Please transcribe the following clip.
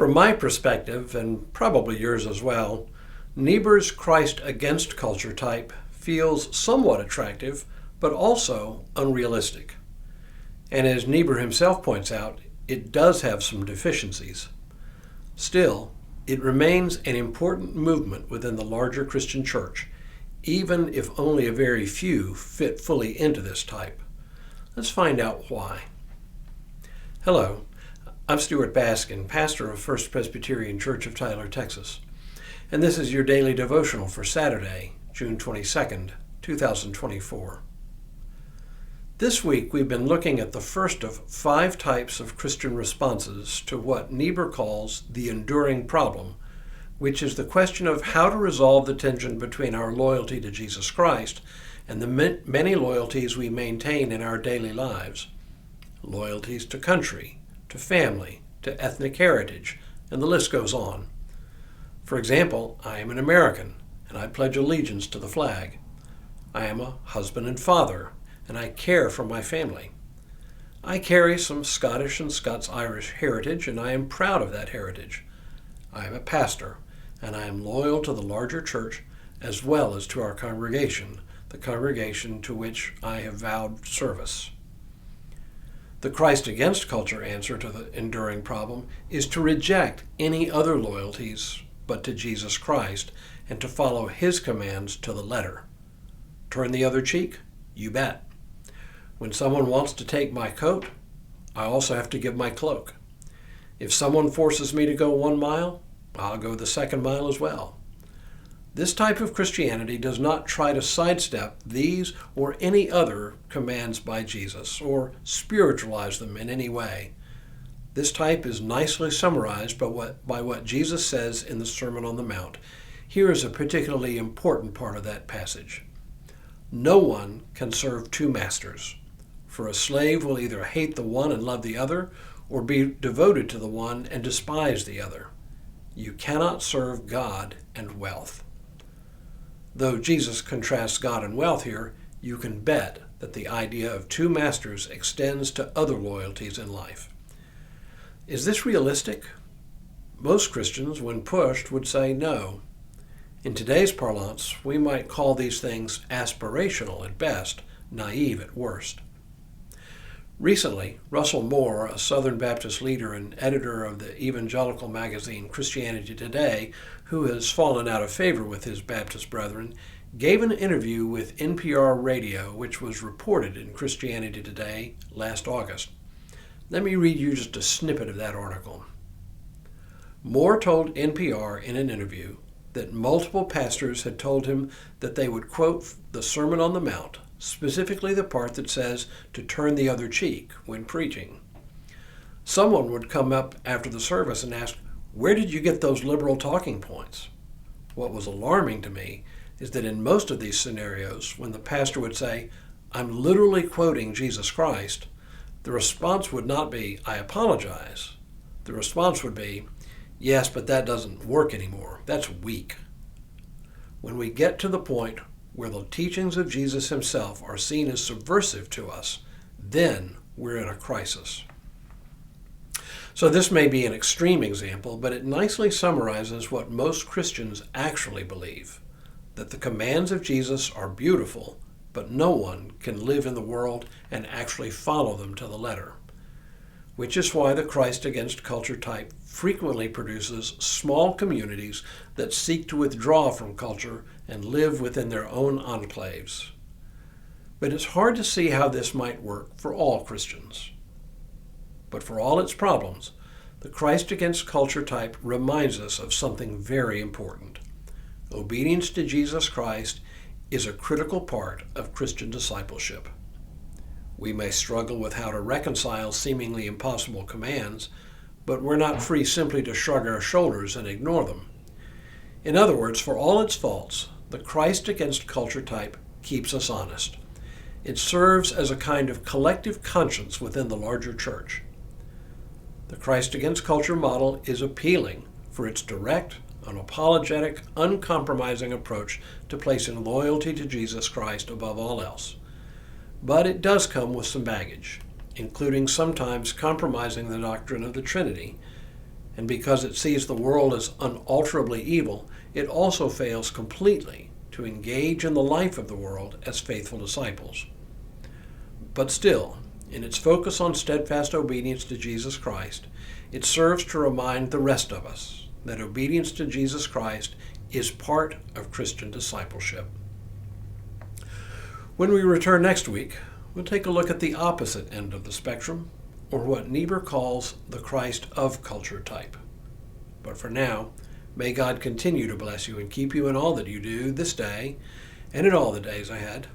From my perspective, and probably yours as well, Niebuhr's Christ against culture type feels somewhat attractive, but also unrealistic. And as Niebuhr himself points out, it does have some deficiencies. Still, it remains an important movement within the larger Christian church, even if only a very few fit fully into this type. Let's find out why. Hello, I'm Stuart Baskin, pastor of First Presbyterian Church of Tyler, Texas, and this is your daily devotional for Saturday, June 22nd, 2024. This week we've been looking at the first of 5 types of Christian responses to what Niebuhr calls the enduring problem, which is the question of how to resolve the tension between our loyalty to Jesus Christ and the many loyalties we maintain in our daily lives. Loyalties to country, to family, to ethnic heritage, and the list goes on. For example, I am an American, and I pledge allegiance to the flag. I am a husband and father, and I care for my family. I carry some Scottish and Scots-Irish heritage, and I am proud of that heritage. I am a pastor, and I am loyal to the larger church as well as to our congregation, the congregation to which I have vowed service. The Christ against culture answer to the enduring problem is to reject any other loyalties but to Jesus Christ and to follow his commands to the letter. Turn the other cheek? You bet. When someone wants to take my coat, I also have to give my cloak. If someone forces me to go 1 mile, I'll go the 2nd mile as well. This type of Christianity does not try to sidestep these or any other commands by Jesus or spiritualize them in any way. This type is nicely summarized by what Jesus says in the Sermon on the Mount. Here is a particularly important part of that passage. No one can serve 2 masters, for a slave will either hate the one and love the other, or be devoted to the one and despise the other. You cannot serve God and wealth. Though Jesus contrasts God and wealth here, you can bet that the idea of 2 masters extends to other loyalties in life. Is this realistic? Most Christians, when pushed, would say no. In today's parlance, we might call these things aspirational at best, naive at worst. Recently, Russell Moore, a Southern Baptist leader and editor of the evangelical magazine Christianity Today, who has fallen out of favor with his Baptist brethren, gave an interview with NPR Radio, which was reported in Christianity Today last August. Let me read you just a snippet of that article. Moore told NPR in an interview that multiple pastors had told him that they would quote the Sermon on the Mount, specifically the part that says to turn the other cheek when preaching. Someone would come up after the service and ask, "Where did you get those liberal talking points?" What was alarming to me is that in most of these scenarios, when the pastor would say, "I'm literally quoting Jesus Christ," the response would not be, "I apologize." The response would be, "Yes, but that doesn't work anymore. That's weak." When we get to the point where the teachings of Jesus himself are seen as subversive to us, then we're in a crisis. So this may be an extreme example, but it nicely summarizes what most Christians actually believe, that the commands of Jesus are beautiful, but no one can live in the world and actually follow them to the letter. Which is why the Christ against culture type frequently produces small communities that seek to withdraw from culture and live within their own enclaves. But it's hard to see how this might work for all Christians. But for all its problems, the Christ against culture type reminds us of something very important. Obedience to Jesus Christ is a critical part of Christian discipleship. We may struggle with how to reconcile seemingly impossible commands, but we're not free simply to shrug our shoulders and ignore them. In other words, for all its faults, the Christ against culture type keeps us honest. It serves as a kind of collective conscience within the larger church. The Christ against culture model is appealing for its direct, unapologetic, uncompromising approach to placing loyalty to Jesus Christ above all else. But it does come with some baggage, including sometimes compromising the doctrine of the Trinity. And because it sees the world as unalterably evil, it also fails completely to engage in the life of the world as faithful disciples. But still, in its focus on steadfast obedience to Jesus Christ, it serves to remind the rest of us that obedience to Jesus Christ is part of Christian discipleship. When we return next week, we'll take a look at the opposite end of the spectrum, or what Niebuhr calls the Christ of culture type. But for now, may God continue to bless you and keep you in all that you do this day and in all the days ahead.